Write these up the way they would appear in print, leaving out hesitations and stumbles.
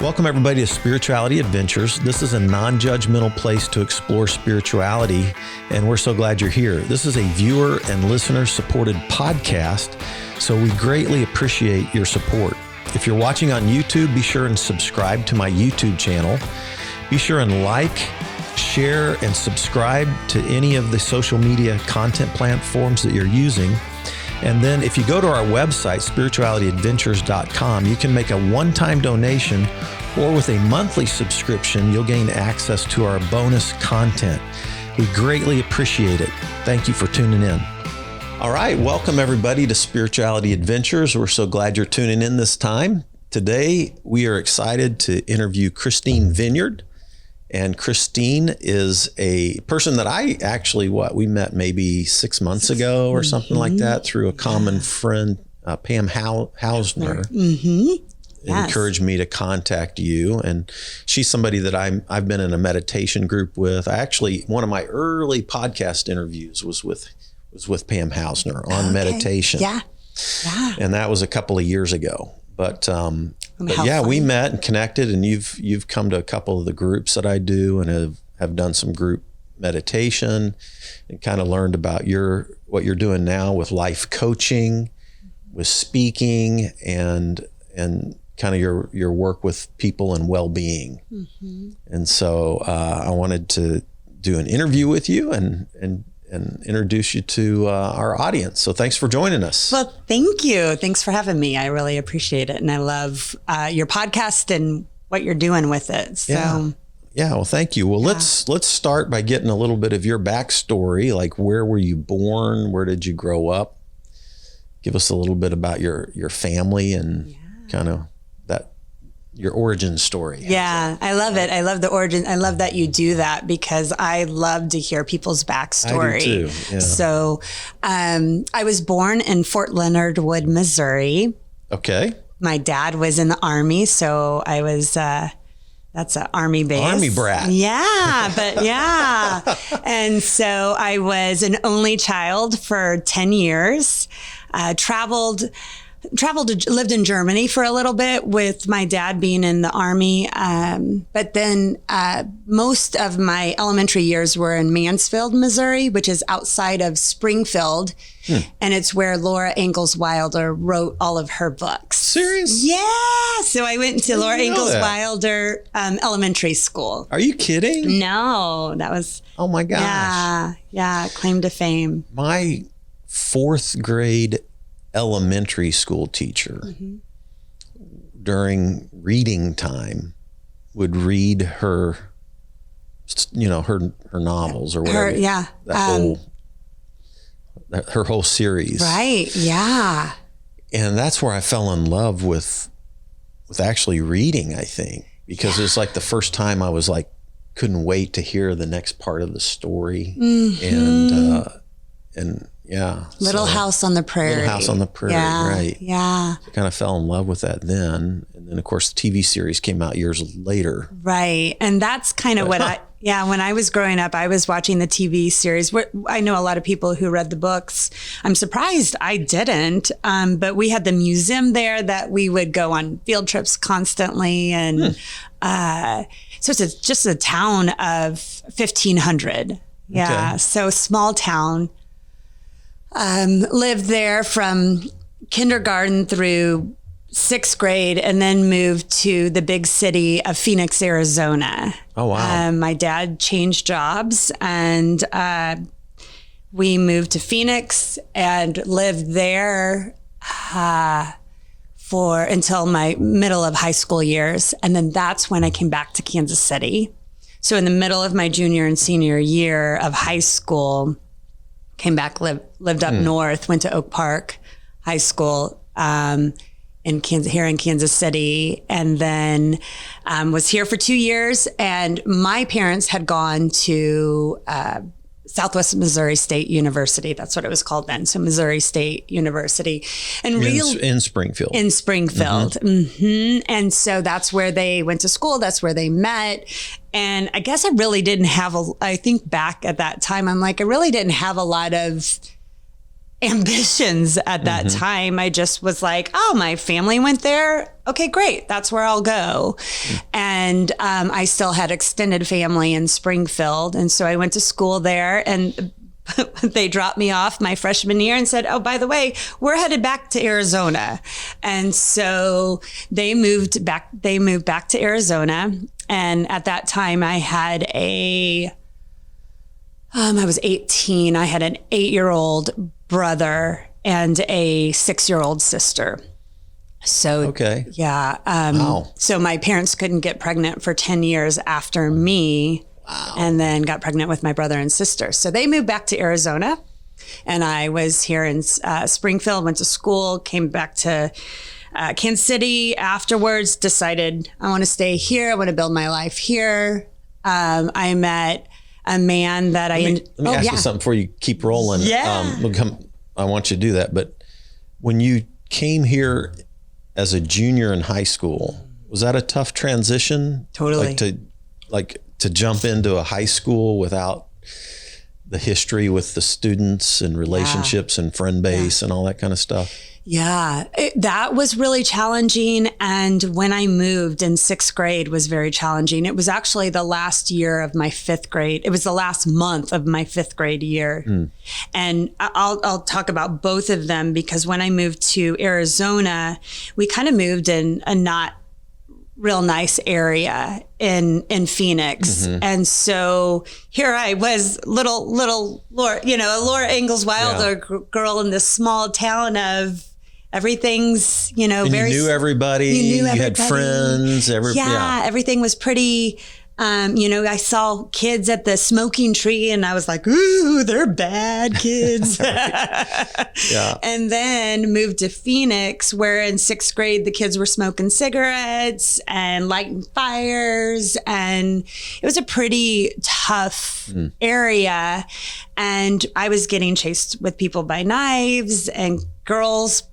Welcome everybody to Spirituality Adventures. This is a non-judgmental place to explore spirituality, and we're so glad you're here. This is a viewer and listener supported podcast, so we greatly appreciate your support. If you're watching on YouTube, be sure and subscribe to my YouTube channel. Be sure and like, share, and subscribe to any of the social media content platforms that you're using. And then if you go to our website, spiritualityadventures.com, you can make a one-time donation, or with a monthly subscription, you'll gain access to our bonus content. We greatly appreciate it. Thank you for tuning in. All right, welcome everybody to Spirituality Adventures. We're so glad you're tuning in this time. Today, we are excited to interview Kristine Vineyard. And Kristine is a person that I actually, we met maybe 6 months ago or something like that through a common friend, Pam Hausner. Encouraged me to contact you. And she's somebody that I've been in a meditation group with. One of my early podcast interviews was with Pam Hausner on meditation. Yeah. And that was a couple of years ago. But yeah, we met and connected, and you've come to a couple of the groups that I do and have done some group meditation and kind of learned about what you're doing now with life coaching, with speaking, and kind of your work with people and well-being. And so I wanted to do an interview with you and introduce you to our audience. So thanks for joining us. Well, thank you. Thanks for having me. I really appreciate it. And I love your podcast and what you're doing with it. So yeah. Well, thank you. Well, let's start by getting a little bit of your backstory. Like, where were you born? Where did you grow up? Give us a little bit about your family and kind of your origin story. Yeah, I love it. I love the origin. I love that you do that because I love to hear people's backstory. I do too. Yeah. So I was born in Fort Leonard Wood, Missouri. Okay. My dad was in the Army, so I was, that's an Army base. Army brat. Yeah, but yeah. And so I was an only child for 10 years, lived in Germany for a little bit with my dad being in the Army. But then most of my elementary years were in Mansfield, Missouri, which is outside of Springfield. And it's where Laura Ingalls Wilder wrote all of her books. Serious? Yeah. So I went to Laura Ingalls Wilder Elementary School. Are you kidding? No, that was... Oh my gosh. Yeah. Claim to fame. My fourth grade elementary school teacher during reading time would read her novels or whatever. Her whole series. Right. Yeah. And that's where I fell in love with actually reading, I think, because it's like the first time I was like, couldn't wait to hear the next part of the story. And yeah. Little House on the Prairie. Little House on the Prairie, right. Yeah. I kind of fell in love with that then. And then, of course, the TV series came out years later. Right. And that's kind of when I was growing up, I was watching the TV series. I know a lot of people who read the books. I'm surprised I didn't. But we had the museum there that we would go on field trips constantly. And so it's just a town of 1,500. Yeah. Okay. So small town. Lived there from kindergarten through 6th grade and then moved to the big city of Phoenix, Arizona. Oh, wow. My dad changed jobs and we moved to Phoenix and lived there until my middle of high school years. And then that's when I came back to Kansas City. So in the middle of my junior and senior year of high school, came back, lived up north, went to Oak Park High School here in Kansas City, and then was here for 2 years. And my parents had gone to Southwest Missouri State University. That's what it was called then. So Missouri State University. And in Springfield. In Springfield. And so that's where they went to school. That's where they met. And I guess I really didn't have I think back at that time, I'm like, I really didn't have a lot of ambitions at that time. I just was like, oh, my family went there. Okay, great. That's where I'll go. And I still had extended family in Springfield. And so I went to school there, and they dropped me off my freshman year and said, oh, by the way, we're headed back to Arizona. And so they moved back to Arizona. And at that time I had I was 18. I had an 8-year-old brother and a 6-year-old sister. So, okay. Yeah. Wow. So my parents couldn't get pregnant for 10 years after me. Wow. And then got pregnant with my brother and sister. So they moved back to Arizona, and I was here in Springfield, went to school, came back to Kansas City afterwards, decided I want to stay here. I want to build my life here. I met a man that let me ask you something before you keep rolling. Yeah. I want you to do that. But when you came here as a junior in high school, was that a tough transition? Totally. To jump into a high school without the history with the students and relationships and friend base and all that kind of stuff? Yeah, that was really challenging. And when I moved in 6th grade was very challenging. It was actually the last year of my 5th grade. It was the last month of my 5th grade year. And I'll talk about both of them, because when I moved to Arizona, we kind of moved in a not real nice area in Phoenix. And so here I was, little Laura, Laura Ingalls Wilder girl in this small town of everything's, and very. You knew everybody. You had friends. Everything was pretty. I saw kids at the smoking tree, and I was like, ooh, they're bad kids. Yeah. And then moved to Phoenix, where in 6th grade, the kids were smoking cigarettes and lighting fires. And it was a pretty tough area. And I was getting chased with people by knives, and girls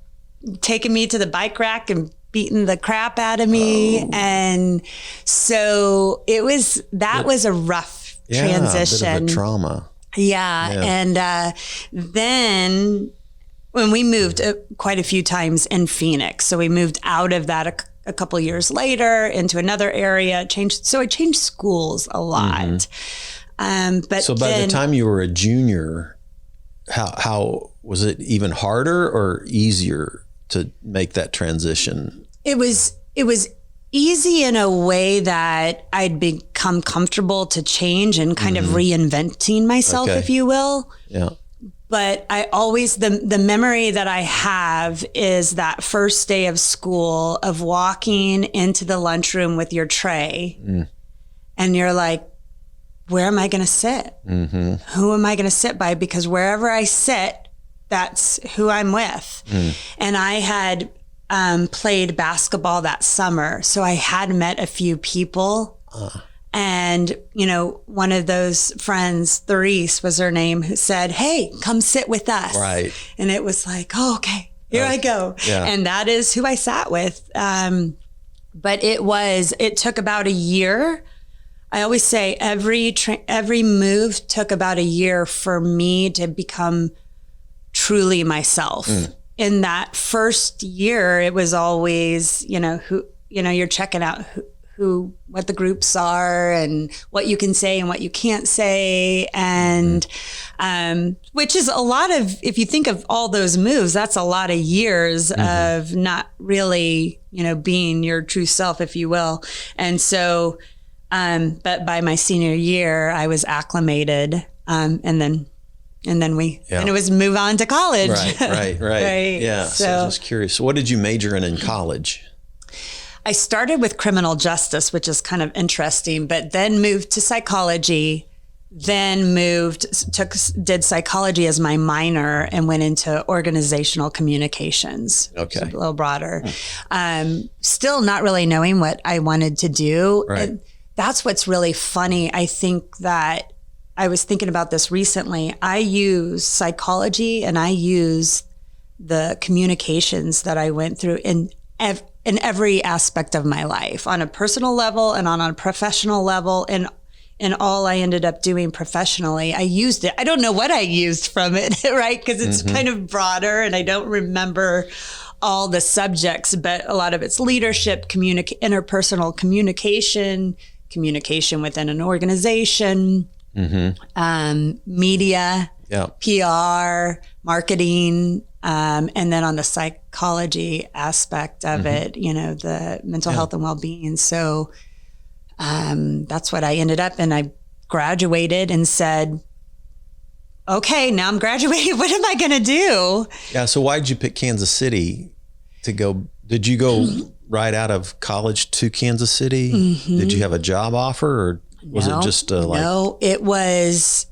taking me to the bike rack and beating the crap out of me. And so was a rough transition. A bit of a trauma. Yeah. And then when we moved quite a few times in Phoenix, so we moved out of that a couple years later into another area, I changed schools a lot. But so by the time you were a junior, how was it even harder or easier to make that transition? It was easy in a way that I'd become comfortable to change and kind of reinventing myself, if you will. Yeah. But I always, the memory that I have is that first day of school of walking into the lunchroom with your tray, and you're like, where am I going to sit? Who am I going to sit by? Because wherever I sit, that's who I'm with. And I had played basketball that summer, so I had met a few people. And, one of those friends, Therese was her name, who said, hey, come sit with us. Right. And it was like, oh, okay, here I go. Yeah. And that is who I sat with. But it took about a year. I always say every move took about a year for me to become truly myself. In that first year, it was always, you're checking out what the groups are and what you can say and what you can't say. And, which is a lot of, if you think of all those moves, that's a lot of years of not really, being your true self, if you will. And so, but by my senior year, I was acclimated. And then it was move on to college. Right. Yeah. So just curious. What did you major in college? I started with criminal justice, which is kind of interesting, but then moved to psychology, then did psychology as my minor and went into organizational communications. Okay. So a little broader. Still not really knowing what I wanted to do. Right. And that's what's really funny. I think that I was thinking about this recently. I use psychology and I use the communications that I went through in every aspect of my life, on a personal level and on a professional level, and and all I ended up doing professionally, I used it. I don't know what I used from it, right? Because it's kind of broader and I don't remember all the subjects, but a lot of it's leadership, interpersonal communication, communication within an organization, media, PR, marketing, and then on the psychology aspect of it, you know, the mental health and well-being. So that's what I ended up, and I graduated and said, okay, now I'm graduating. What am I going to do? Yeah. So why did you pick Kansas City to go? Did you go right out of college to Kansas City? Did you have a job offer, or was it just No, it was,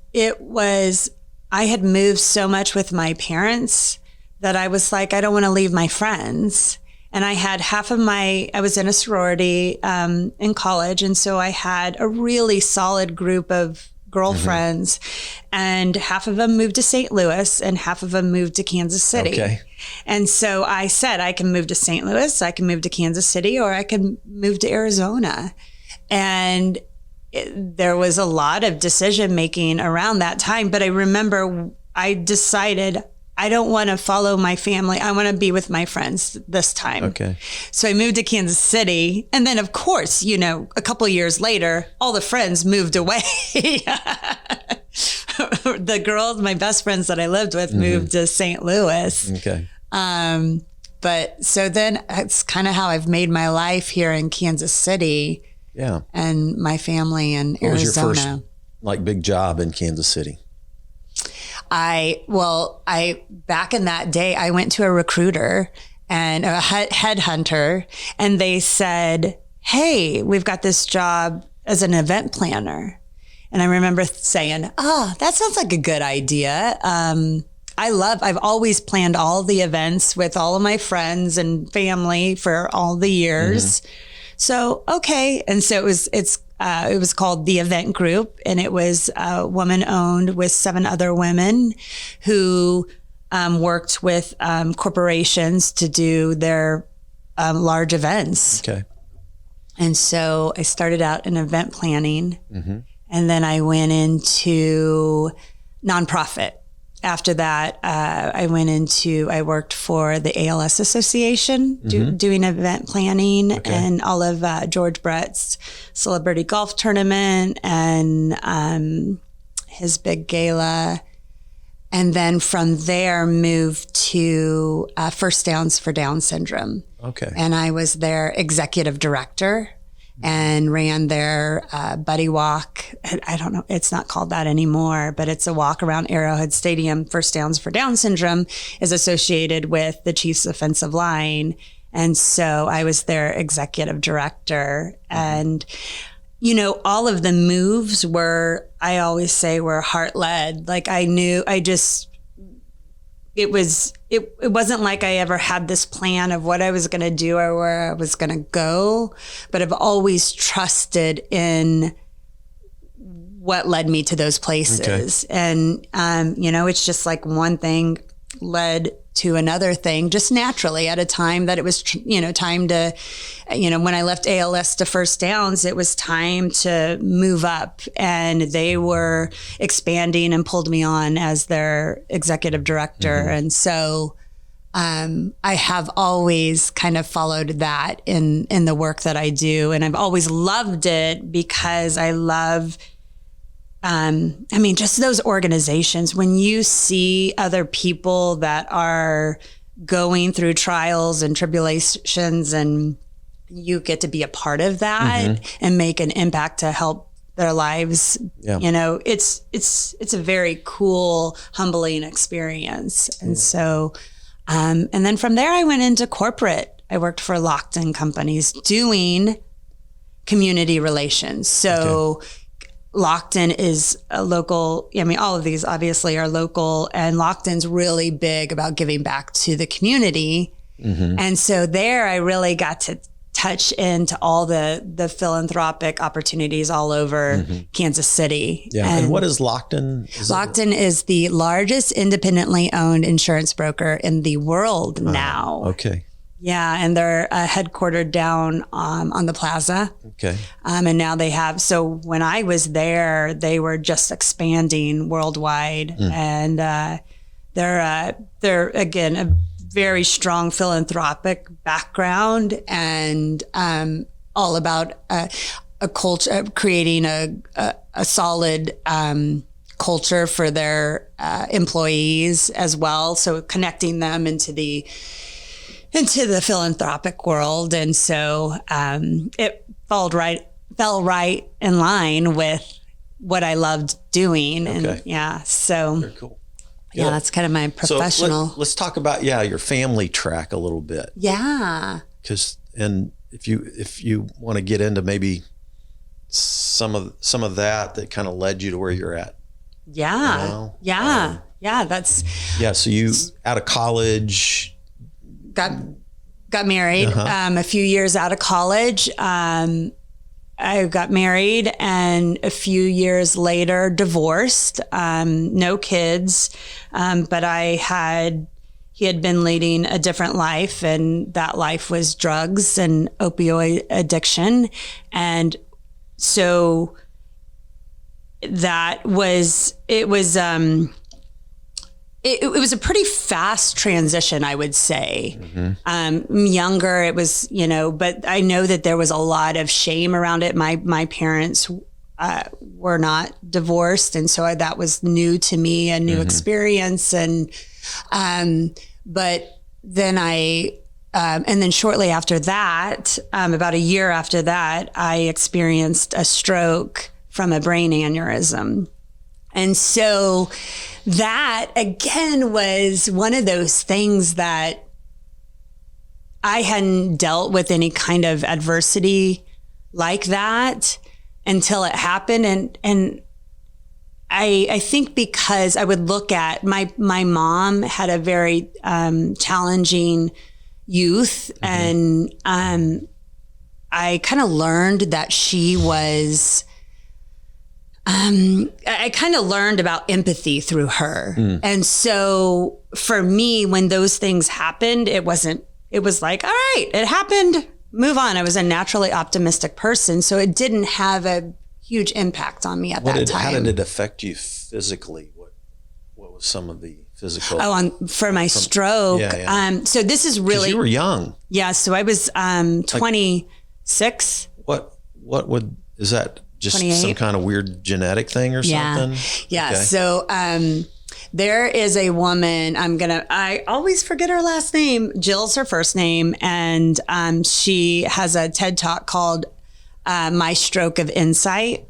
I had moved so much with my parents that I was like, I don't want to leave my friends. And I had I was in a sorority in college. And so I had a really solid group of girlfriends, and half of them moved to St. Louis and half of them moved to Kansas City. Okay. And so I said, I can move to St. Louis, I can move to Kansas City, or I can move to Arizona. And there was a lot of decision making around that time. But I remember I decided I don't want to follow my family. I want to be with my friends this time. Okay. So I moved to Kansas City. And then, of course, you know, a couple of years later, all the friends moved away. The girls, my best friends that I lived with, moved to St. Louis. Okay. But so then it's kind of how I've made my life here in Kansas City. Yeah. And my family in Arizona. What was your first, big job in Kansas City? Back in that day, I went to a recruiter and a headhunter, and they said, hey, we've got this job as an event planner. And I remember saying, that sounds like a good idea. I've always planned all the events with all of my friends and family for all the years. So, okay. And so it was called the Event Group, and it was woman owned with 7 other women who worked with corporations to do their large events. Okay. And so I started out in event planning, and then I went into nonprofit. After that, I worked for the ALS Association, doing event planning and all of George Brett's celebrity golf tournament and his big gala. And then from there moved to First Downs for Down syndrome. Okay. And I was their executive director and ran their buddy walk. I don't know, it's not called that anymore, but it's a walk around Arrowhead Stadium. First Downs for Down syndrome is associated with the Chiefs offensive line. And so I was their executive director. And, you know, all of the moves I always say were heart led. Like it wasn't like I ever had this plan of what I was going to do or where I was going to go, but I've always trusted in what led me to those places. Okay. And, you know, it's just like one thing led to another thing just naturally at a time that it was, time to, when I left ALS to First Downs, it was time to move up, and they were expanding and pulled me on as their executive director. And so, I have always kind of followed that in the work that I do. And I've always loved it because I love, just those organizations, when you see other people that are going through trials and tribulations and you get to be a part of that and make an impact to help their lives, it's a very cool, humbling experience. And so, and then from there I went into corporate. I worked for Lockton companies doing community relations. So Lockton is a local, all of these obviously are local, and Lockton's really big about giving back to the community. And so there I really got to touch into all the philanthropic opportunities all over Kansas City. Yeah. And what is Lockton? Lockton is the largest independently owned insurance broker in the world now. Okay. Yeah, and they're headquartered down on the plaza. Okay. And now they have, so when I was there, they were just expanding worldwide. And they're again, a very strong philanthropic background, and all about a culture, creating a solid culture for their employees as well. So connecting them into the philanthropic world. And so it fell right in line with what I loved doing. Okay. And so Very cool. Yeah, that's kind of my professional. So let's talk about, your family track a little bit. Yeah. And if you want to get into maybe some of that kind of led you to where you're at. Yeah. You know? So you out of college, got married, a few years out of college. I got married, and a few years later divorced, no kids. But he had been leading a different life, and that life was drugs and opioid addiction. And so it was a pretty fast transition, I would say. Younger, it was, but I know that there was a lot of shame around it. My parents were not divorced. And so that was new to me, a new experience. And, but then and then shortly after that, about a year after that, I experienced a stroke from a brain aneurysm. And so that again was one of those things that I hadn't dealt with any kind of adversity like that until it happened. And I think because I would look at my mom had a very challenging youth, and I kind of learned that she was I kind of learned about empathy through her. And so for me, when those things happened, it was like, all right, it happened, move on. I was a naturally optimistic person. So it didn't have a huge impact on me at that time. How did it affect you physically? What was some of the physical? For my stroke. Yeah. So this is really, 'cause you were young. Yeah. So I was 26. Is that just 28. some kind of weird genetic thing or something? Yeah. Okay. So there is a woman, I always forget her last name. Jill's her first name. And she has a TED Talk called My Stroke of Insight.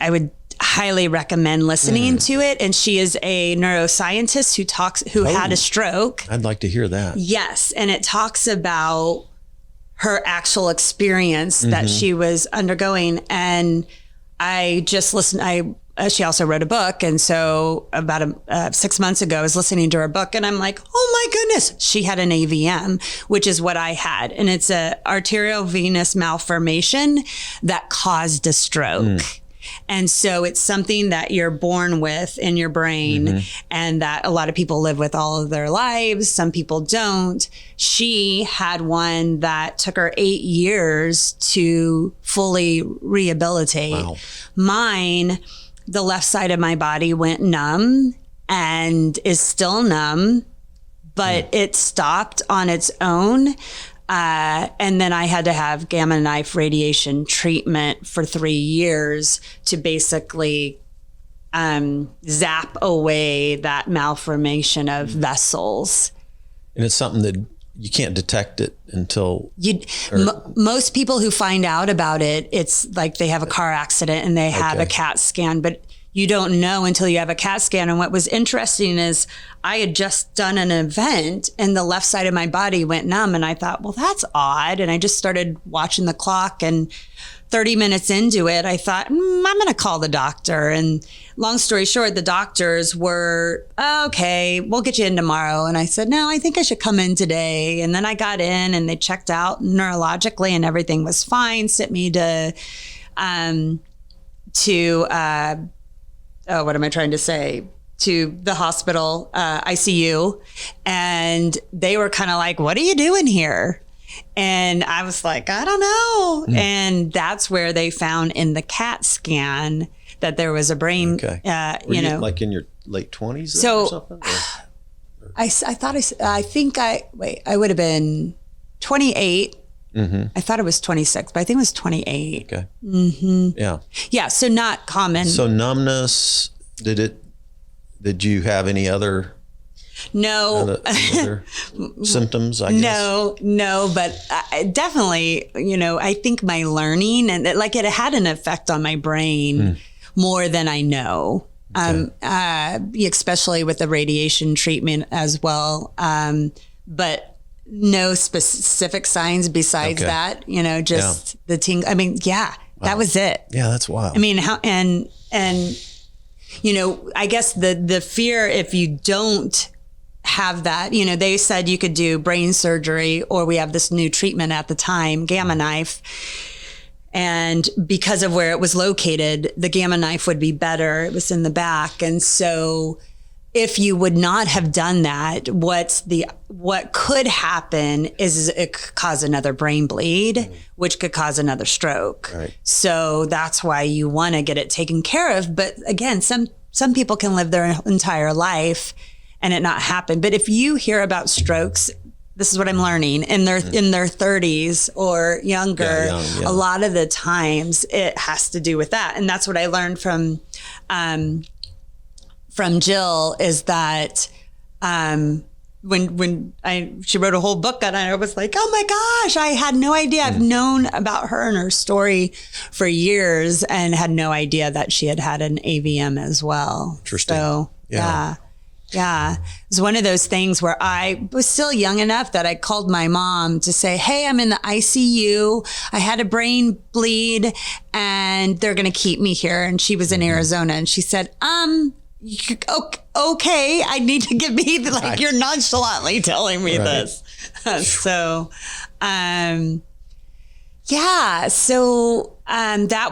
I would highly recommend listening to it. And she is a neuroscientist who had a stroke. I'd like to hear that. Yes. And it talks about her actual experience that she was undergoing. And I just listened. She also wrote a book. And so about 6 months ago, I was listening to her book, and I'm like, oh my goodness, she had an AVM, which is what I had. And it's a arterial venous malformation that caused a stroke. And so it's something that you're born with in your brain, and that a lot of people live with all of their lives. Some people don't. She had one that took her 8 years to fully rehabilitate. Wow. Mine, the left side of my body went numb and is still numb, but it stopped on its own. And then I had to have gamma knife radiation treatment for 3 years to basically zap away that malformation of vessels. And it's something that you can't detect it until... Most people who find out about it, it's like they have a car accident and they have a CAT scan, but you don't know until you have a CAT scan. And what was interesting is I had just done an event and the left side of my body went numb. And I thought, well, that's odd. And I just started watching the clock, and 30 minutes into it, I thought, I'm going to call the doctor. And long story short, the doctors were, okay, we'll get you in tomorrow. And I said, no, I think I should come in today. And then I got in and they checked out neurologically and everything was fine. Sent me to what am I trying to say? to the hospital ICU, and they were kind of like, "What are you doing here?" And I was like, "I don't know." And that's where they found in the CAT scan that there was a brain, you know, like in your late 20s so, or something? I would have been 28. I thought it was 26, but I think it was 28. Okay. Yeah. Yeah. So not common. So numbness, did you have any other other symptoms, I guess? No, but definitely, you know, I think my learning and like it had an effect on my brain more than I know. Especially with the radiation treatment as well. But no specific signs besides that, you know, just the ting. I mean, that was it. Yeah, that's wild. I mean, and you know, I guess the fear if you don't have that, you know, they said you could do brain surgery, or we have this new treatment at the time, gamma knife. And because of where it was located, the gamma knife would be better. It was in the back. And so if you would not have done that, what could happen is it could cause another brain bleed, which could cause another stroke. Right. So that's why you want to get it taken care of. But again, some people can live their entire life and it not happen. But if you hear about strokes, this is what I'm learning, in their 30s or younger, a lot of the times it has to do with that. And that's what I learned from Jill, is that when she wrote a whole book on it, I was like, oh my gosh, I had no idea. I've known about her and her story for years and had no idea that she had an AVM as well. Interesting. So, yeah. It was one of those things where I was still young enough that I called my mom to say, hey, I'm in the ICU. I had a brain bleed and they're going to keep me here. And she was in Arizona, and she said, okay, I need to get me, like, you're nonchalantly telling me this. So that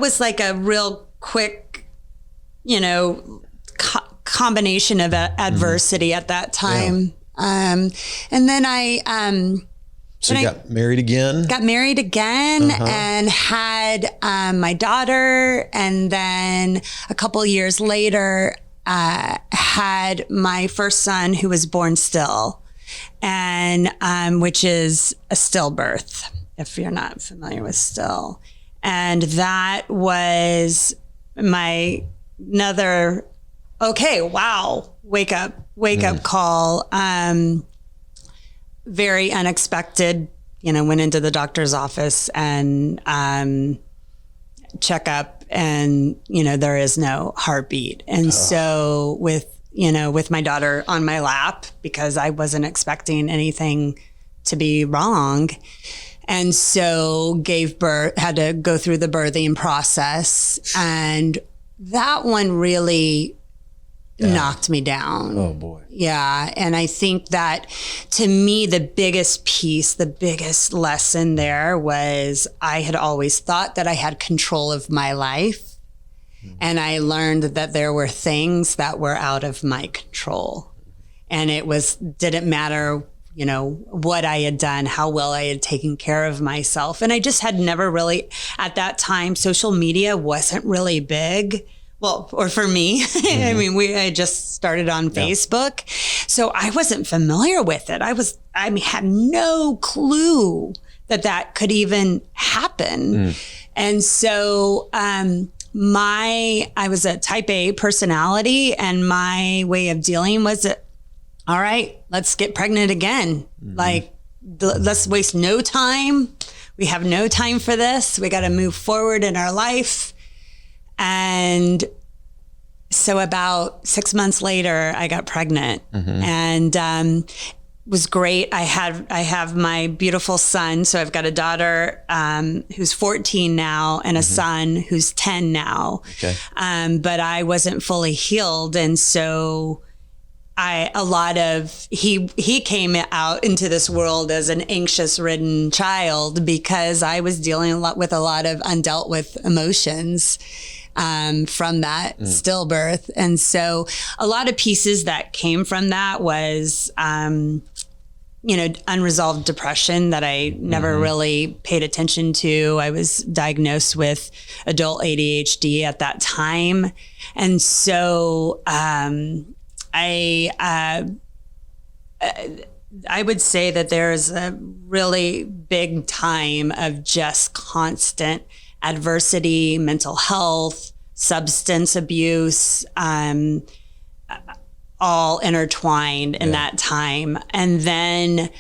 was like a real quick, you know, combination of adversity at that time. And then so you got married again? Got married again and had my daughter. And then a couple years later, had my first son, who was born still, and which is a stillbirth, if you're not familiar with still. And that was another wake up call. Very unexpected, you know, went into the doctor's office and checkup, and, you know, there is no heartbeat. And so with my daughter on my lap, because I wasn't expecting anything to be wrong. And so gave birth, had to go through the birthing process. And that one really knocked me down. Oh boy. Yeah. And I think that, to me, the biggest lesson there was I had always thought that I had control of my life. And I learned that there were things that were out of my control. And didn't matter, you know, what I had done, how well I had taken care of myself. And I just had never really, at that time, social media wasn't really big. Well, or for me, I mean, I just started on Facebook, so I wasn't familiar with it. I had no clue that could even happen. And so, I was a type A personality, and my way of dealing was, all right, let's get pregnant again. Like, let's waste no time. We have no time for this. We got to move forward in our life. And so about 6 months later, I got pregnant, and was great. I have my beautiful son. So I've got a daughter who's 14 now, and a son who's 10 now. Okay. But I wasn't fully healed, and so he came out into this world as an anxious-ridden child, because I was dealing with a lot of undealt with emotions. from that stillbirth. And so a lot of pieces that came from that was, unresolved depression that I never really paid attention to. I was diagnosed with adult ADHD at that time. And so I would say that there's a really big time of just constant adversity, mental health, substance abuse, all intertwined in that time. And then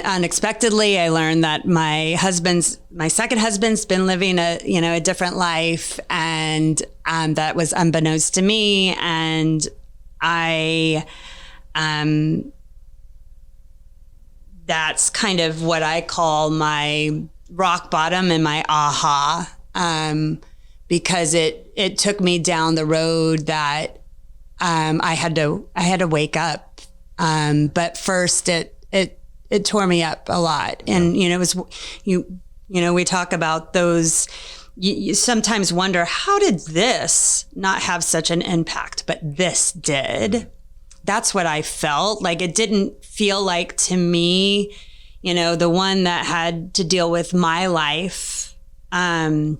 unexpectedly, I learned that my second husband's been living a different life, and that was unbeknownst to me. And that's kind of what I call my rock bottom and my aha, because it took me down the road that I had to wake up. But first it tore me up a lot. And, it was, we talk about those, you sometimes wonder, how did this not have such an impact? But this did. That's what I felt. Like, it didn't feel like, to me, the one that had to deal with my life, my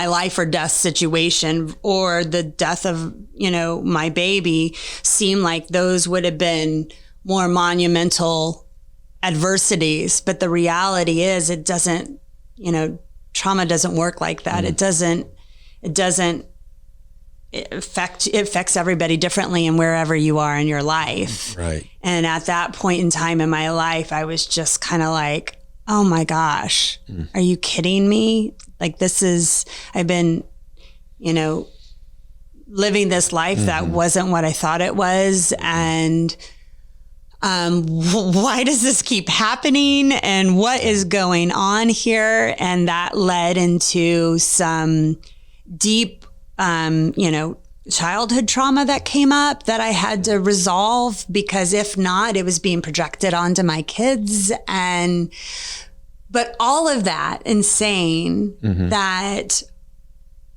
life or death situation, or the death of, my baby, seemed like those would have been more monumental adversities. But the reality is, it doesn't, trauma doesn't work like that. It doesn't it affects everybody differently and wherever you are in your life. Right. And at that point in time in my life, I was just kind of like, oh my gosh, are you kidding me? Like, I've been, living this life that wasn't what I thought it was. And why does this keep happening? And what is going on here? And that led into some deep, childhood trauma that came up that I had to resolve, because if not, it was being projected onto my kids. But all of that, that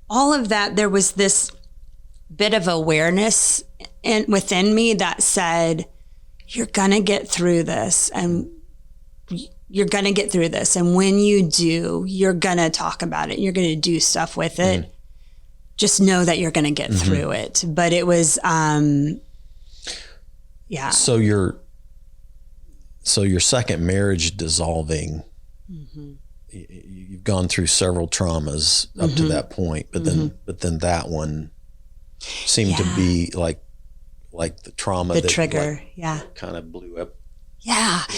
all of that, there was this bit of awareness within me that said, you're going to get through this, and you're going to get through this. And when you do, you're going to talk about it. You're going to do stuff with it. Just know that you're going to get through it. But it was, yeah. So your second marriage dissolving, you've gone through several traumas up to that point, but then that one seemed to be like the trauma, the that trigger, kind of blew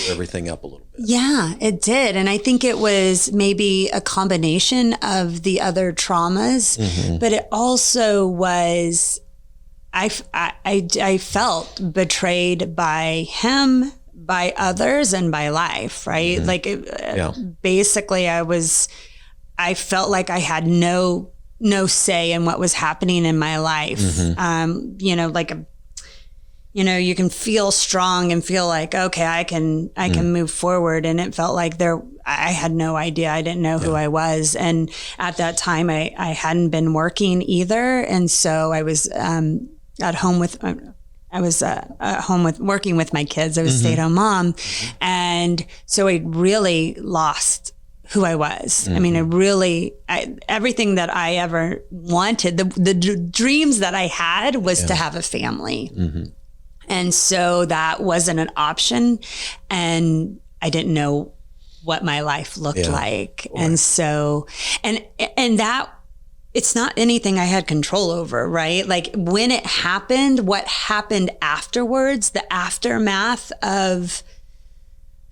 everything up a little bit. Yeah, it did. And I think it was maybe a combination of the other traumas, but it also was, I felt betrayed by him, by others, and by life, right? Like, basically I felt like I had no say in what was happening in my life. You can feel strong and feel like, okay, I can move forward. And it felt like I had no idea. I didn't know who I was. And at that time I hadn't been working either. And so I was, at home working with my kids. I was a stay-at-home mom. And so I really lost who I was. I mean, everything that I ever wanted, the dreams that I had was to have a family. And so that wasn't an option, and I didn't know what my life looked like. Right. And so, and that, it's not anything I had control over, right? Like, when it happened, what happened afterwards, the aftermath of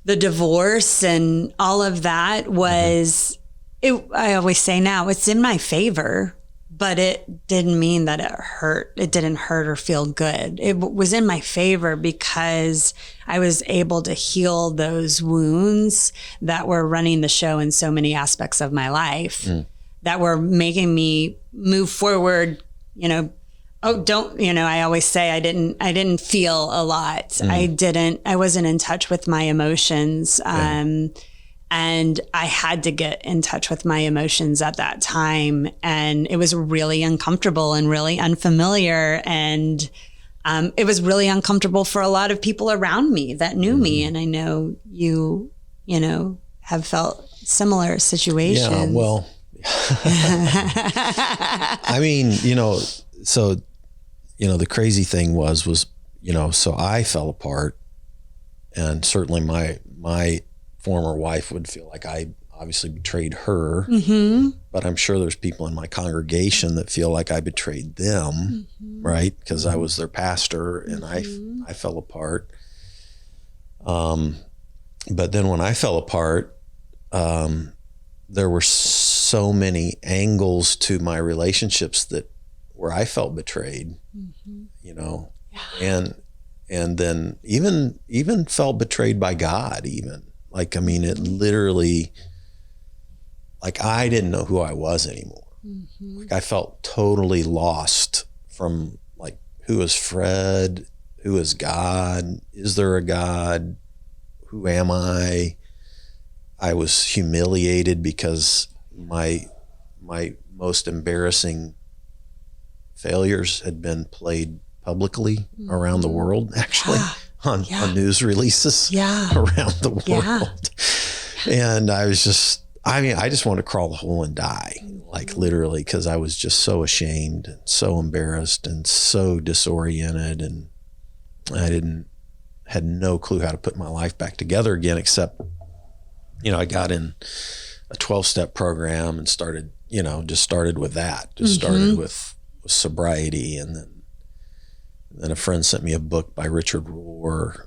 the divorce and all of that was, I always say now, it's in my favor. But it didn't mean that it hurt. It didn't hurt or feel good. It was in my favor because I was able to heal those wounds that were running the show in so many aspects of my life that were making me move forward. I always say I didn't feel a lot. I wasn't in touch with my emotions. And I had to get in touch with my emotions at that time. And it was really uncomfortable and really unfamiliar. And it was really uncomfortable for a lot of people around me that knew me. And I know you have felt similar situations. Yeah, well, I mean, so, the crazy thing was, so I fell apart, and certainly my former wife would feel like I obviously betrayed her, but I'm sure there's people in my congregation that feel like I betrayed them, right? Because I was their pastor and I fell apart. But then when I fell apart, there were so many angles to my relationships where I felt betrayed, and then even felt betrayed by God, even. Like, I mean, it literally, like, I didn't know who I was anymore. Like, I felt totally lost from, like, who is Fred? Who is God? Is there a God? Who am I? I was humiliated because my most embarrassing failures had been played publicly around the world, actually. On news releases around the world. And I just wanted to crawl the hole and die, like literally, because I was just so ashamed and so embarrassed and so disoriented. And I had no clue how to put my life back together again, except, I got in a 12-step program and started with that, started with sobriety. And then a friend sent me a book by Richard Rohr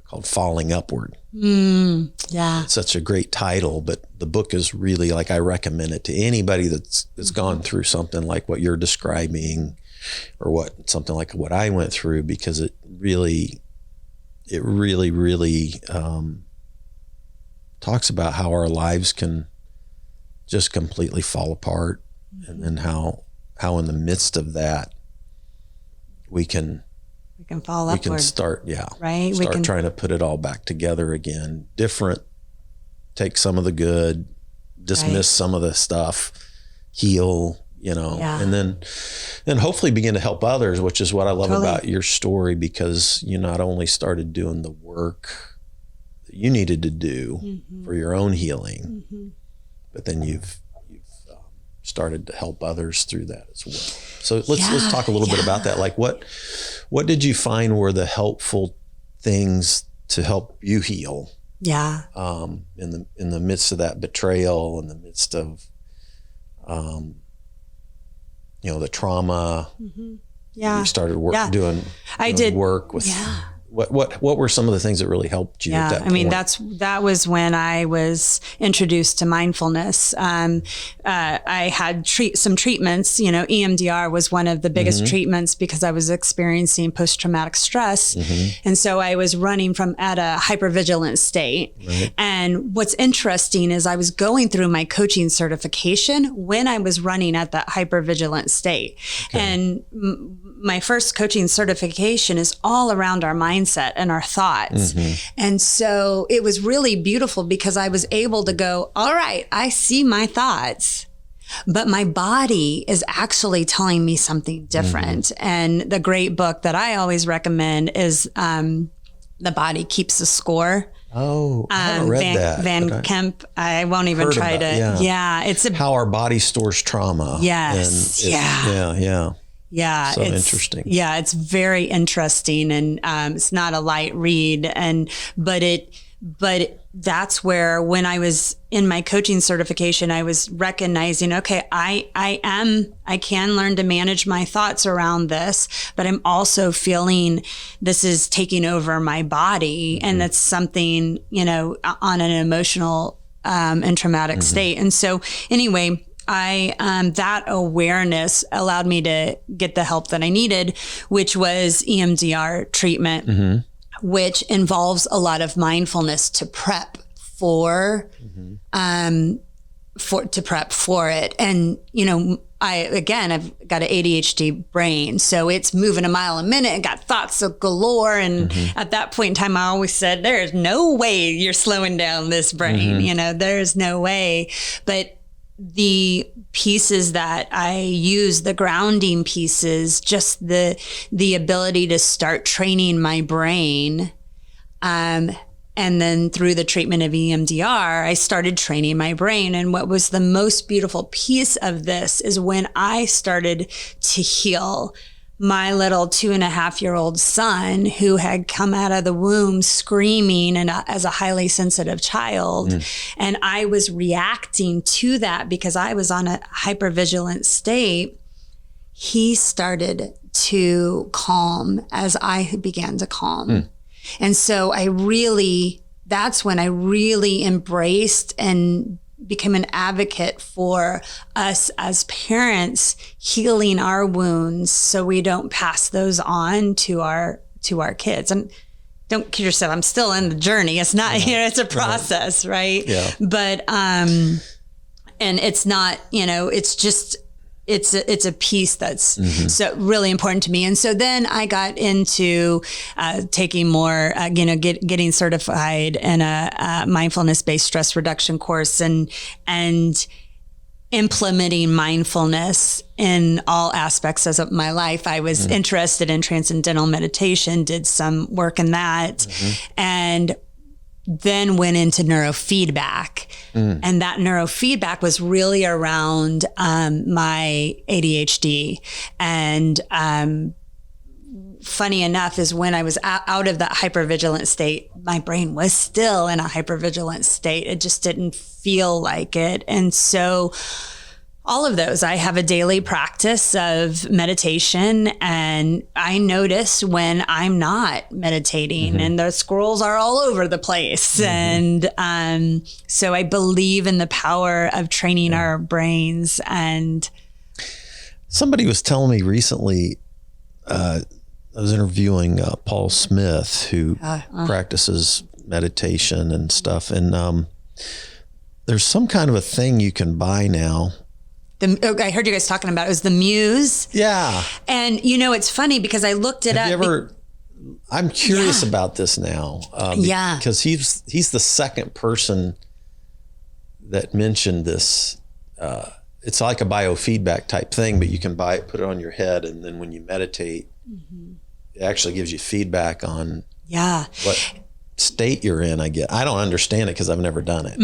called Falling Upward. It's such a great title, but the book is really, like, I recommend it to anybody that's gone through something like what you're describing, or something like what I went through, because it really talks about how our lives can just completely fall apart, and then how in the midst of that we can fall upward. We can start trying to put it all back together again. Take some of the good, dismiss some of the stuff, heal, and then hopefully begin to help others, which is what I love about your story, because you not only started doing the work that you needed to do for your own healing, but then you've started to help others through that as well. So let's talk a little bit about that. Like, what did you find were the helpful things to help you heal? In the midst of that betrayal, in the midst of the trauma. You started doing work with. What were some of the things that really helped you at that point? I mean, that was when I was introduced to mindfulness. I had some treatments, EMDR was one of the biggest treatments, because I was experiencing post-traumatic stress. And so I was running at a hypervigilant state. Right. And what's interesting is I was going through my coaching certification when I was running at that hypervigilant state. Okay. And my first coaching certification is all around our mindset and our thoughts. And so it was really beautiful, because I was able to go, all right, I see my thoughts, but my body is actually telling me something different. And the great book that I always recommend is The Body Keeps a Score. Oh, I haven't read that. Van Kemp. I won't even try to. It's how our body stores trauma. Yes. Yeah. So interesting. Yeah, it's very interesting, and it's not a light read, but that's where, when I was in my coaching certification, I was recognizing, okay, I can learn to manage my thoughts around this, but I'm also feeling this is taking over my body, and that's something, on an emotional and traumatic state. And so anyway, that awareness allowed me to get the help that I needed, which was EMDR treatment, which involves a lot of mindfulness to prep for it. And, I've got an ADHD brain, so it's moving a mile a minute and got thoughts of galore. And at that point in time, I always said, there's no way you're slowing down this brain. You know, there's no way. But the pieces that I use, the grounding pieces, just the ability to start training my brain, and then through the treatment of EMDR, I started training my brain. And what was the most beautiful piece of this is when I started to heal my little 2.5-year-old son, who had come out of the womb screaming and as a highly sensitive child. And I was reacting to that because I was on a hypervigilant state. He started to calm as I began to calm. And so that's when I really embraced and became an advocate for us as parents healing our wounds so we don't pass those on to our kids. And don't kid yourself, I'm still in the journey. It's not, it's a process, right? Yeah. But, and it's not, it's just, it's a piece that's so really important to me. And so then I got into taking more, getting certified in a mindfulness-based stress reduction course and implementing mindfulness in all aspects of my life. I was interested in transcendental meditation, did some work in that, and then went into neurofeedback. And that neurofeedback was really around my ADHD. And funny enough is when I was out of that hypervigilant state, my brain was still in a hypervigilant state. It just didn't feel like it. And so all of those, I have a daily practice of meditation, and I notice when I'm not meditating and the squirrels are all over the place. And so I believe in the power of training our brains. And somebody was telling me recently, I was interviewing Paul Smith, who practices meditation and stuff. And there's some kind of a thing you can buy now. I heard you guys talking about it. It was the Muse. Yeah. And it's funny because I looked it up. I'm curious about this now. Because he's the second person that mentioned this. It's like a biofeedback type thing, but you can buy it, put it on your head, and then when you meditate, it actually gives you feedback on what state you're in. I don't understand it because I've never done it.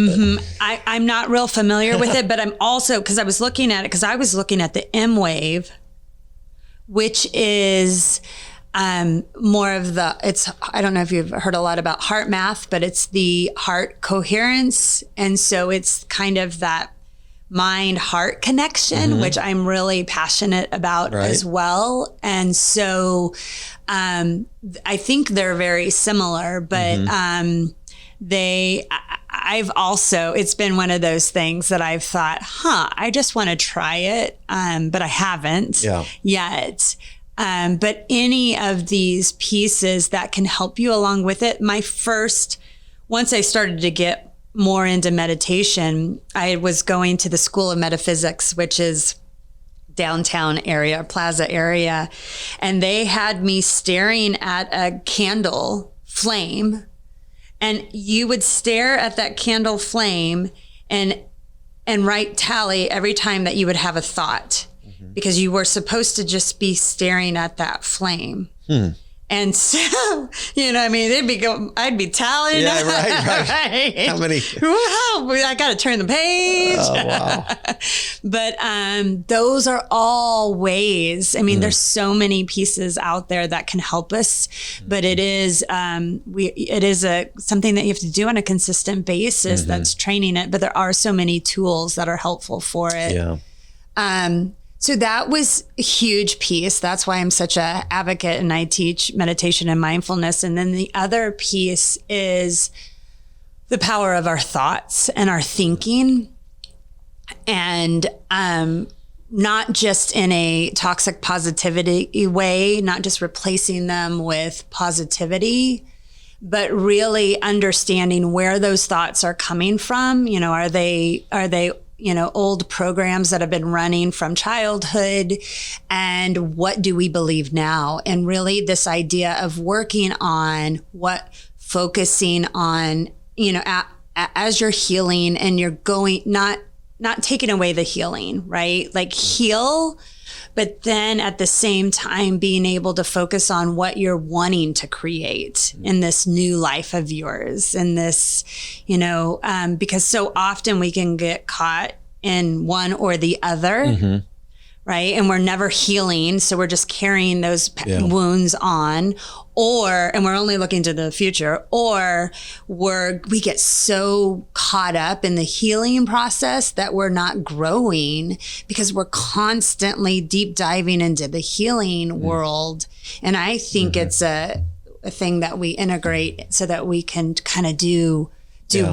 I'm not real familiar with it, but I'm also, because I was looking at the M wave, which is more of I don't know if you've heard a lot about heart math, but it's the heart coherence. And so it's kind of that mind-heart connection, which I'm really passionate about as well. And so I think they're very similar, but I've also, it's been one of those things that I've thought, I just want to try it, but I haven't yet. But any of these pieces that can help you along with it, once I started to get more into meditation, I was going to the School of Metaphysics, which is downtown area, plaza area. And they had me staring at a candle flame, and you would stare at that candle flame and write tally every time that you would have a thought, because you were supposed to just be staring at that flame. And so, I'd be tallying. Yeah, right. How many? Wow, I got to turn the page. Oh, wow. But those are all ways. There's so many pieces out there that can help us, but it is something that you have to do on a consistent basis. That's training it. But there are so many tools that are helpful for it. Yeah. So that was a huge piece. That's why I'm such an advocate, and I teach meditation and mindfulness. And then the other piece is the power of our thoughts and our thinking, and not just in a toxic positivity way, not just replacing them with positivity, but really understanding where those thoughts are coming from. Are they old programs that have been running from childhood, and what do we believe now? And really this idea of working on focusing on, as you're healing and you're going, not taking away the healing, right? Like heal, but then at the same time being able to focus on what you're wanting to create in this new life of yours. And this, because so often we can get caught in one or the other, right? And we're never healing. So we're just carrying those wounds on, and we're only looking to the future, or we get so caught up in the healing process that we're not growing because we're constantly deep diving into the healing world. And I think it's a thing that we integrate so that we can kind of do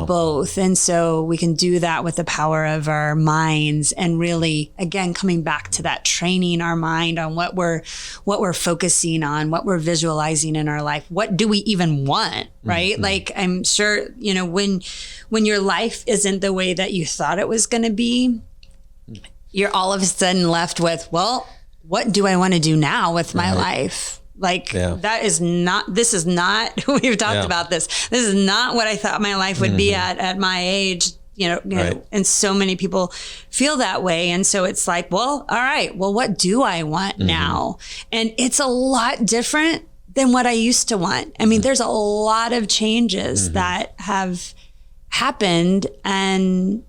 both. And so we can do that with the power of our minds, and really, again, coming back to that, training our mind on what we're focusing on, what we're visualizing in our life. What do we even want, right? Like, I'm sure, when your life isn't the way that you thought it was going to be, you're all of a sudden left with, well, what do I want to do now with my life? Like this is not, we've talked about this. This is not what I thought my life would be at my age, and so many people feel that way. And so it's like, well, all right, well, what do I want now? And it's a lot different than what I used to want. I mean, there's a lot of changes that have happened, and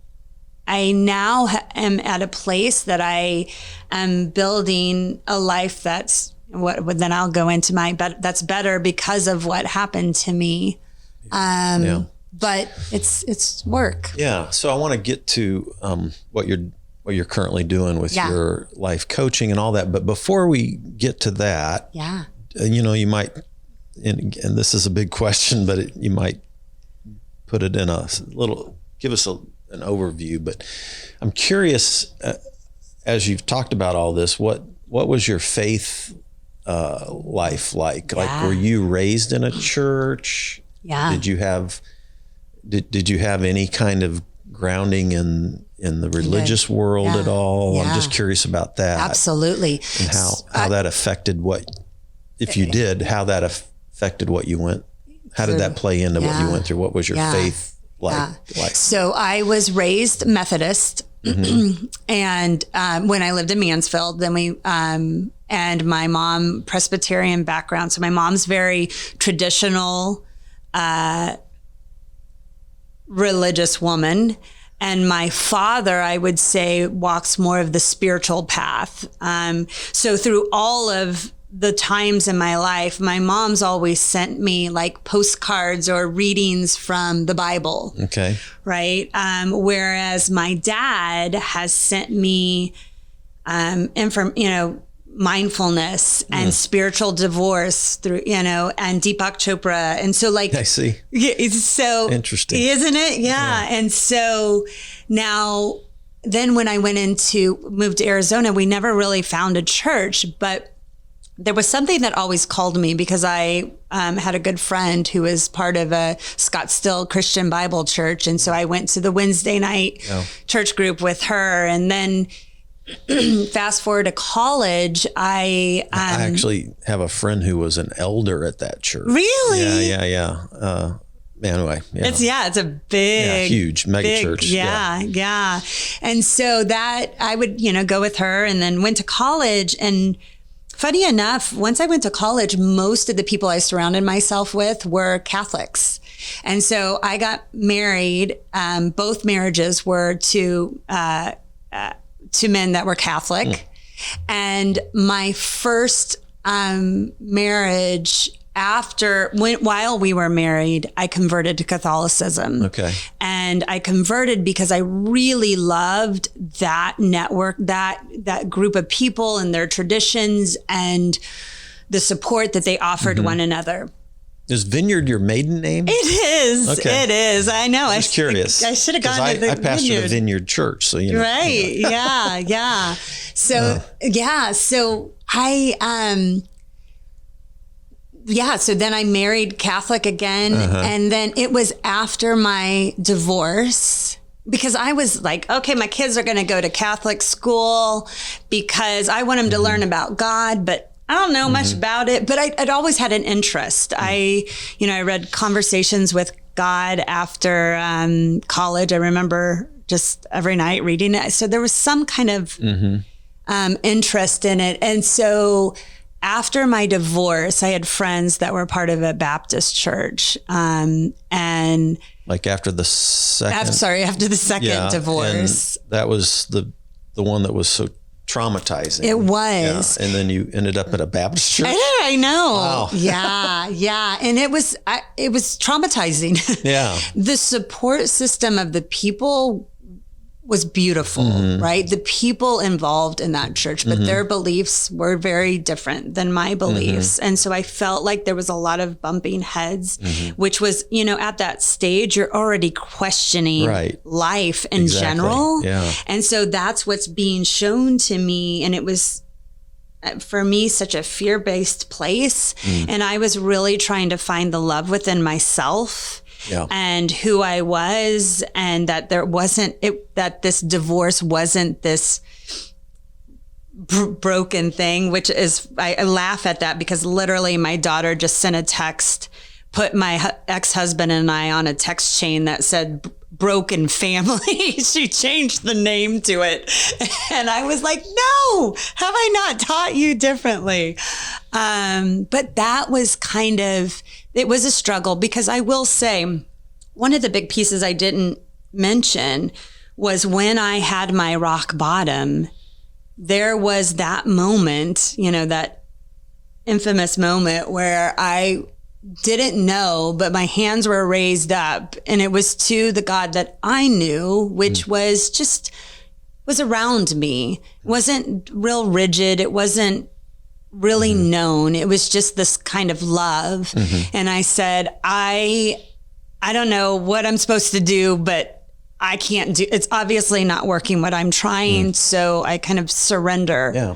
I now am at a place that I am building a life that's then I'll go into that's better because of what happened to me. But it's work. Yeah. So I want to get to what you're currently doing with your life coaching and all that. But before we get to that, you might, and this is a big question, but you might put it in give us an overview. But I'm curious, as you've talked about all this, what was your faith life like? Like, were you raised in a church? Did you have any kind of grounding in the religious world at all? I'm just curious about that. Absolutely. And how that affected if you did, how that affected what you went. How did that play into what you went through? What was your faith like? So I was raised Methodist. And when I lived in Mansfield, then and my mom, Presbyterian background. So my mom's very traditional, religious woman. And my father, I would say, walks more of the spiritual path. So through all of the times in my life, my mom's always sent me like postcards or readings from the Bible. Okay. Right. Whereas my dad has sent me, mindfulness and spiritual divorce through, and Deepak Chopra. And so I see. It's so interesting, isn't it? Yeah. And so now, then when I moved to Arizona, we never really found a church, but there was something that always called me because I had a good friend who was part of a Scottsdale Christian Bible church. And so I went to the Wednesday night church group with her. And then fast forward to college, I actually have a friend who was an elder at that church. Really? Yeah. Anyway, it's a big, huge mega church. Yeah. And so that I would, go with her, and then went to college. And funny enough, once I went to college, most of the people I surrounded myself with were Catholics. And so I got married. Both marriages were to men that were Catholic. And my first marriage, while we were married, I converted to Catholicism. Okay. And I converted because I really loved that network, that group of people and their traditions and the support that they offered one another. Is Vineyard your maiden name? It is. Okay. It is. I know. I'm just curious. I should have gone to the I pastored a Vineyard church, so you know. Right. Yeah. So So I so then I married Catholic again, and then it was after my divorce because I was like, okay, my kids are going to go to Catholic school because I want them to learn about God, but I don't know much about it. But I'd always had an interest. I read Conversations with God after college. I remember just every night reading it. So there was some kind of interest in it. And so after my divorce, I had friends that were part of a Baptist church. And like after the second divorce. And that was the one that was so traumatizing. It was. Yeah. And then you ended up at a Baptist church. I know. Wow. Yeah. And it was traumatizing. Yeah. The support system of the people was beautiful, right? The people involved in that church, but their beliefs were very different than my beliefs. And so I felt like there was a lot of bumping heads, which was, at that stage, you're already questioning life in general. Yeah. And so that's what's being shown to me. And it was, for me, such a fear-based place. And I was really trying to find the love within myself. Yeah. And who I was, and that that this divorce wasn't this broken thing, which is, I laugh at that because literally my daughter just sent a text, put my ex-husband and I on a text chain that said broken family. She changed the name to it. And I was like, no, have I not taught you differently? But that was it was a struggle, because I will say one of the big pieces I didn't mention was when I had my rock bottom, there was that moment, that infamous moment where I didn't know, but my hands were raised up, and it was to the God that I knew, which was around me. It wasn't real rigid. It wasn't really known. It was just this kind of love. And I said, I don't know what I'm supposed to do, but I can't do, it's obviously not working what I'm trying. So I kind of surrender. Yeah.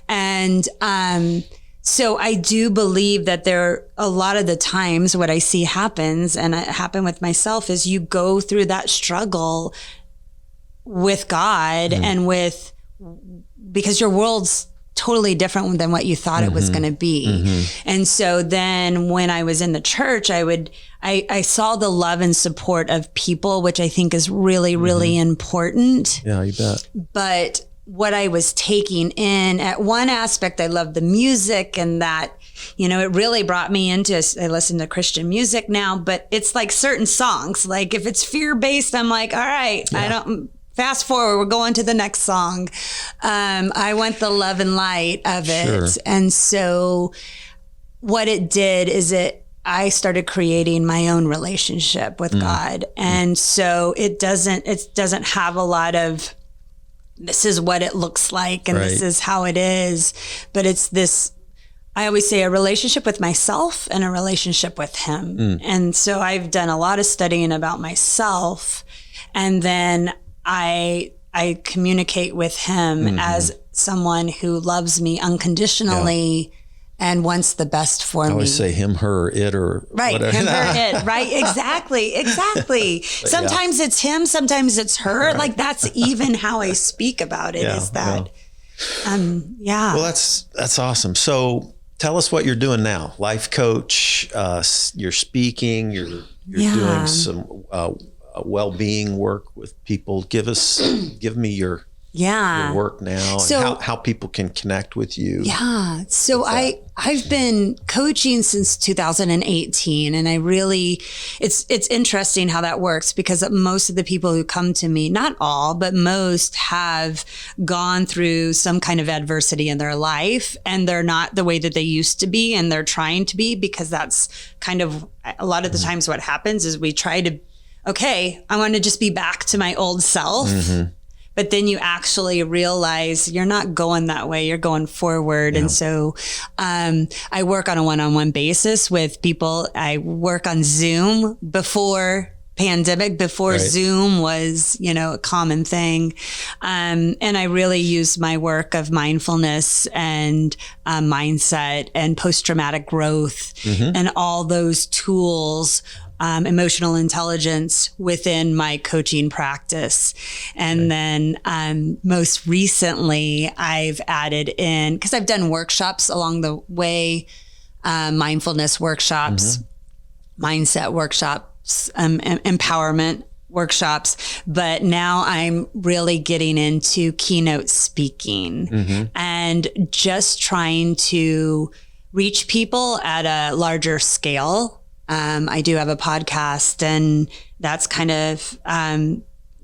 And, so I do believe that a lot of the times what I see happens, and it happened with myself, is you go through that struggle with God and because your world's totally different than what you thought it was going to be. And so then when I was in the church, I saw the love and support of people, which I think is really, really important. Yeah, you bet. But what I was taking in, at one aspect, I loved the music, and that, it really brought me into, I listen to Christian music now, but it's like certain songs, like if it's fear-based, I'm like, all right, fast forward, we're going to the next song. I want the love and light of it. Sure. And so what it did is I started creating my own relationship with God. And so it doesn't have a lot of, this is what it looks like and this is how it is. But it's this, I always say, a relationship with myself and a relationship with Him. And so I've done a lot of studying about myself, and then I communicate with Him as someone who loves me unconditionally and wants the best for me. I always say him, her, it, or whatever. Him, her, it, right? Exactly. Sometimes it's him, sometimes it's her. Right. Like that's even how I speak about it. Is that, Well, that's awesome. So tell us what you're doing now. Life coach. You're speaking. You're doing some well-being work with people. Give me your work now, and how people can connect with you. Yeah. So I've been coaching since 2018, and I really, it's interesting how that works, because most of the people who come to me, not all, but most, have gone through some kind of adversity in their life, and they're not the way that they used to be, and they're trying to be, because that's kind of a lot of the times what happens is we try to, okay, I want to just be back to my old self. But then you actually realize you're not going that way. You're going forward. Yeah. And so I work on a one-on-one basis with people. I work on Zoom before pandemic, before Zoom was, a common thing. And I really use my work of mindfulness and mindset and post-traumatic growth and all those tools emotional intelligence within my coaching practice. And then most recently, I've added in, because I've done workshops along the way, mindfulness workshops, mindset workshops, empowerment workshops, but now I'm really getting into keynote speaking and just trying to reach people at a larger scale. I do have a podcast, and that's kind of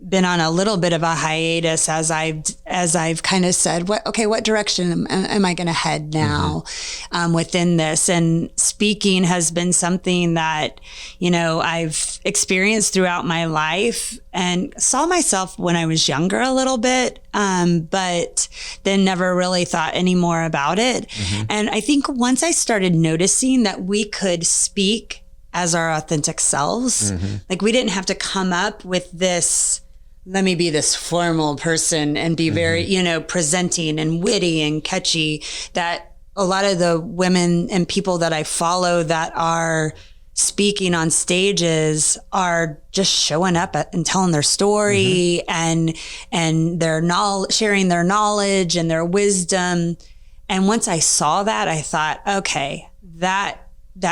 been on a little bit of a hiatus as I've kind of said, what direction am I going to head now within this? And speaking has been something that, I've experienced throughout my life and saw myself when I was younger a little bit, but then never really thought any more about it. And I think once I started noticing that we could speak as our authentic selves, like we didn't have to come up with this, let me be this formal person and be very, presenting and witty and catchy, that a lot of the women and people that I follow that are speaking on stages are just showing up and telling their story and their sharing their knowledge and their wisdom. And once I saw that, I thought, okay, that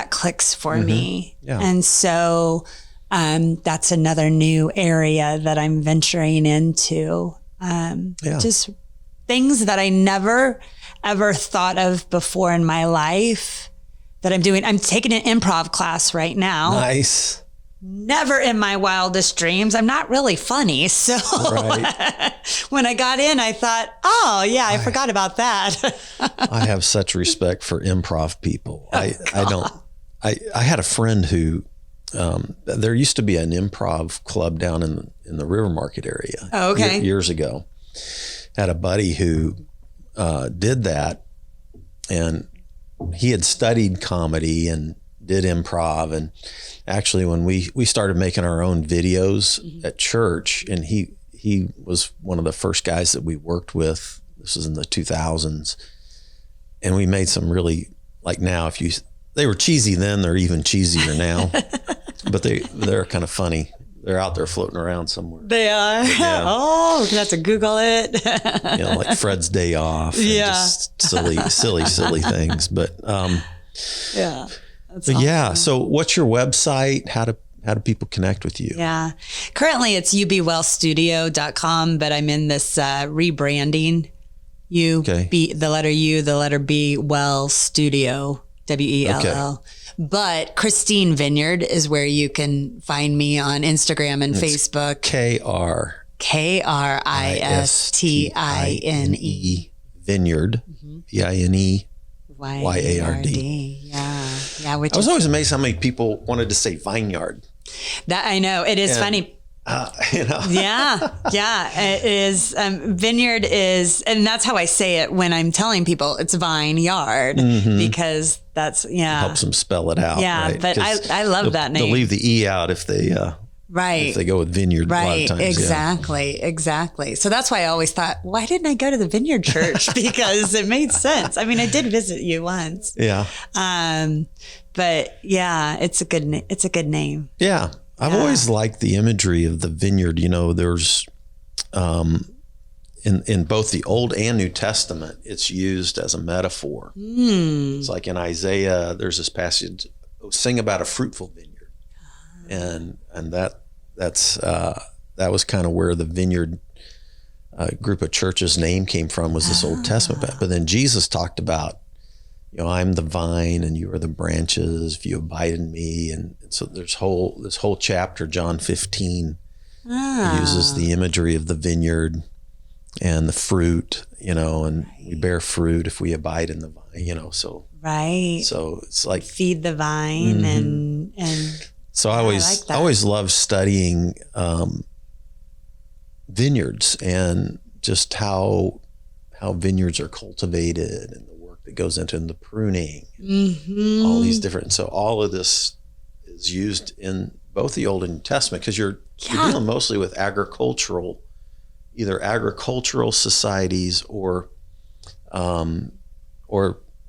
clicks for me. Yeah. And so that's another new area that I'm venturing into. Just things that I never, ever thought of before in my life that I'm doing. I'm taking an improv class right now. Nice. Never in my wildest dreams. I'm not really funny. So when I got in, I thought, I forgot about that. I have such respect for improv people. I had a friend who, there used to be an improv club down in the River Market area. Oh, okay. Years ago. Had a buddy who did that, and he had studied comedy and did improv. And actually, when we started making our own videos at church, and he was one of the first guys that we worked with. This was in the 2000s, and we made some really, like, now they were cheesy then, they're even cheesier now. But they're kind of funny. They're out there floating around somewhere. They are. Yeah. Oh, you have to Google it. Like Fred's Day Off. And just silly things. But yeah. But awesome. Yeah. So what's your website? How do people connect with you? Yeah. Currently it's ubwellstudio.com, but I'm in this rebranding. The letter U, the letter B, Well Studio, WELL. Okay. But Kristine Vineyard is where you can find me on Instagram and Facebook. KRISTINE. Vineyard. VINEYARD. Yeah. I was always amazed how many people wanted to say vineyard. That I know. It is funny. Yeah. It is. Vineyard is, and that's how I say it when I'm telling people it's vineyard, because that's, helps them spell it out. Yeah. Right? But I love that name. They'll leave the E out if they, if they go with vineyard. Right. A lot of times. Exactly. So that's why I always thought, why didn't I go to the Vineyard Church? Because it made sense. I mean, I did visit you once. Yeah. But yeah, it's a good name. Yeah. I've always liked the imagery of the vineyard. There's in both the Old and New Testament, it's used as a metaphor. It's like in Isaiah, there's this passage, sing about a fruitful vineyard, and that was kind of where the Vineyard group of churches name came from, was this Old Testament. But then Jesus talked about, I'm the vine and you are the branches, if you abide in me. And so this whole chapter, John 15, uses the imagery of the vineyard and the fruit, and we bear fruit if we abide in the vine, so. Right. So it's like feed the vine and so I always love studying vineyards and just how vineyards are cultivated and the work that goes into the pruning, all these different. So all of this is used in both the Old and New Testament, because you're dealing mostly with either agricultural societies or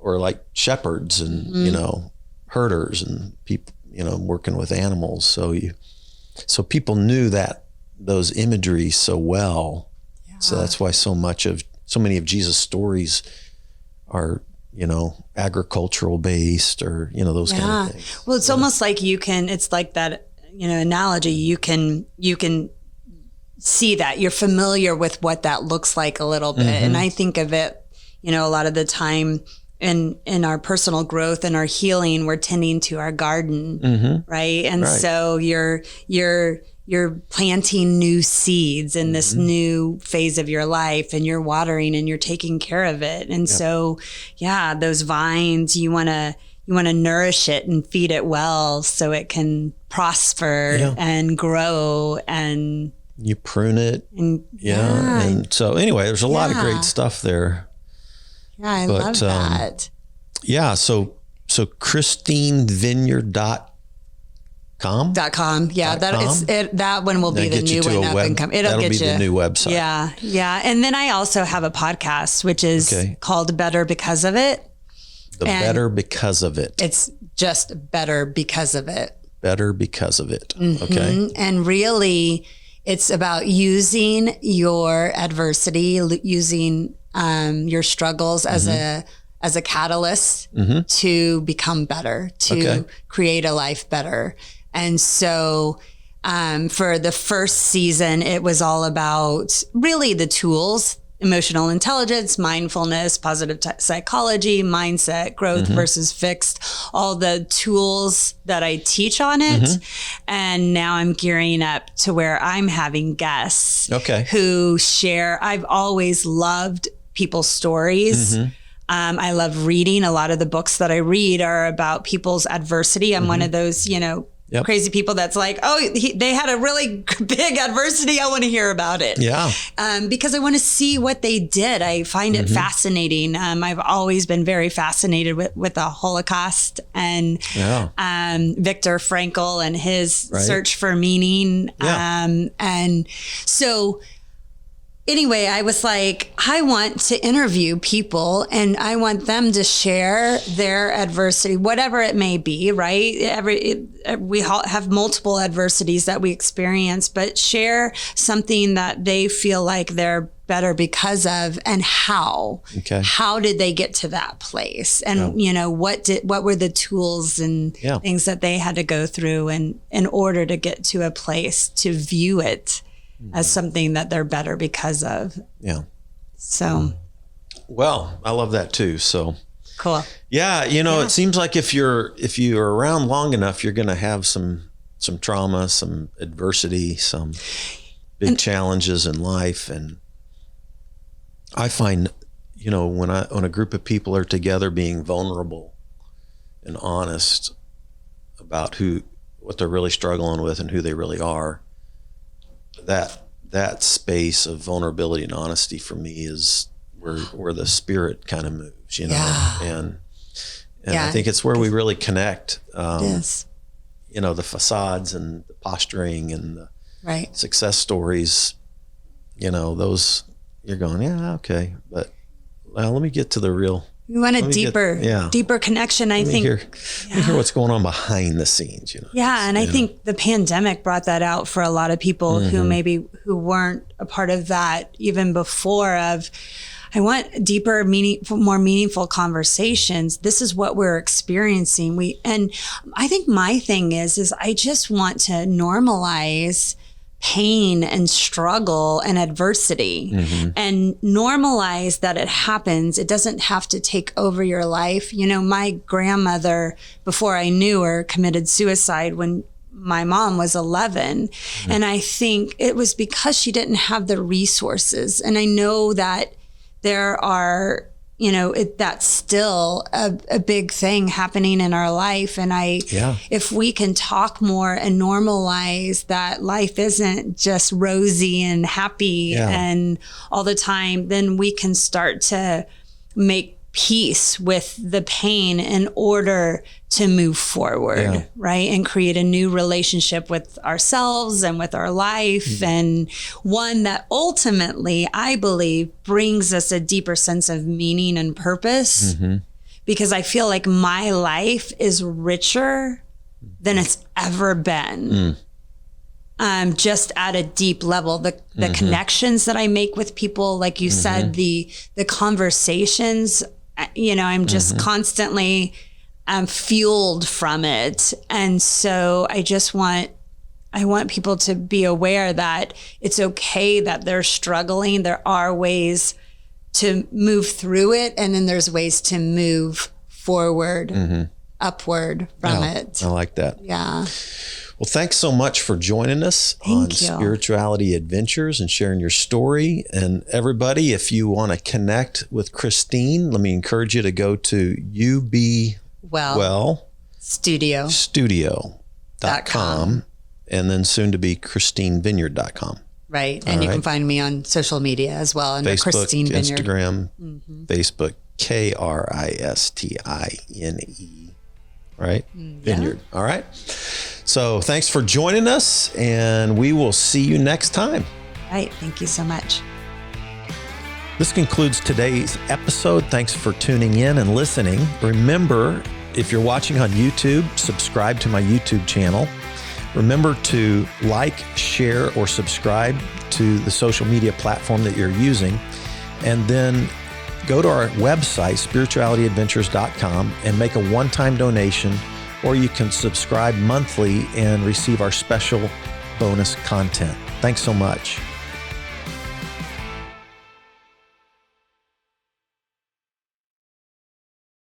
like shepherds and herders and people, working with animals. So people knew that those imageries so well. Yeah. So that's why so many of Jesus' stories are, agricultural based or, those kind of things. Well, it's almost like it's like that, analogy. You can see that you're familiar with what that looks like a little bit. And I think of it, a lot of the time in our personal growth and our healing, we're tending to our garden, right? And so you're planting new seeds in this new phase of your life, and you're watering and you're taking care of it. And so, those vines, you want to nourish it and feed it well so it can prosper and grow, and you prune it. And so anyway, there's a lot of great stuff there. Yeah, I love that. So Kristine Vineyard.com. Yeah, that one will be the new one up and come. It'll get you the new website. Yeah. And then I also have a podcast, which is called Better Because of It. Better Because of It. It's just Better Because of It. Better Because of It. Okay. And really, it's about using your adversity, using your struggles as a catalyst to become better, to create a life better. And so for the first season, it was all about really the tools: emotional intelligence, mindfulness, positive psychology, mindset, growth versus fixed, all the tools that I teach on it. And now I'm gearing up to where I'm having guests who share. I've always loved people's stories. I love reading. A lot of the books that I read are about people's adversity. I'm one of those, crazy people that's like, they had a really big adversity. I want to hear about it. Yeah. Because I want to see what they did. I find it fascinating. I've always been very fascinated with the Holocaust and Viktor Frankl and his search for meaning. And so anyway, I was like, I want to interview people and I want them to share their adversity, whatever it may be, right? We have multiple adversities that we experience, but share something that they feel like they're better because of, and how. How did they get to that place? And, what were the tools and things that they had to go through in order to get to a place to view it as something that they're better because of. Yeah. So. Well, I love that too. So. Cool. Yeah. It seems like if you're around long enough, you're going to have some trauma, some adversity, some big challenges in life. And I find, when a group of people are together being vulnerable and honest about what they're really struggling with and who they really are, that space of vulnerability and honesty for me is where the spirit kind of moves, and I think it's where we really connect. The facades and the posturing and the success stories, those you're going, okay, but let me get to the real. You want a deeper connection, I think. Let me hear what's going on behind the scenes, Yeah, and I think the pandemic brought that out for a lot of people who weren't a part of that even before. I want deeper, more meaningful conversations. This is what we're experiencing. And I think my thing is I just want to normalize pain and struggle and adversity and normalize that it happens. It doesn't have to take over your life. My grandmother, before I knew her, committed suicide when my mom was 11. And I think it was because she didn't have the resources. And I know that there are, that's still a big thing happening in our life. And if we can talk more and normalize that life isn't just rosy and happy and all the time, then we can start to make peace with the pain in order to move forward, right? And create a new relationship with ourselves and with our life, and one that ultimately, I believe, brings us a deeper sense of meaning and purpose, because I feel like my life is richer than it's ever been. Just at a deep level, the connections that I make with people, like you said, the conversations, I'm just constantly fueled from it. And so I want people to be aware that it's okay that they're struggling. There are ways to move through it. And then there's ways to move forward, upward from it. I like that. Yeah. Well, thanks so much for joining us on Spirituality Adventures and sharing your story. And everybody, if you want to connect with Kristine, let me encourage you to go to studio.com and then soon to be KristineVineyard.com. Right. And you can find me on social media as well. Under Facebook, Kristine Vineyard. Instagram, Facebook, Kristine, right? Vineyard. All right. So thanks for joining us, and we will see you next time. Right. Thank you so much. This concludes today's episode. Thanks for tuning in and listening. Remember, if you're watching on YouTube, subscribe to my YouTube channel. Remember to like, share, or subscribe to the social media platform that you're using. And then go to our website, spiritualityadventures.com, and make a one-time donation, or you can subscribe monthly and receive our special bonus content. Thanks so much.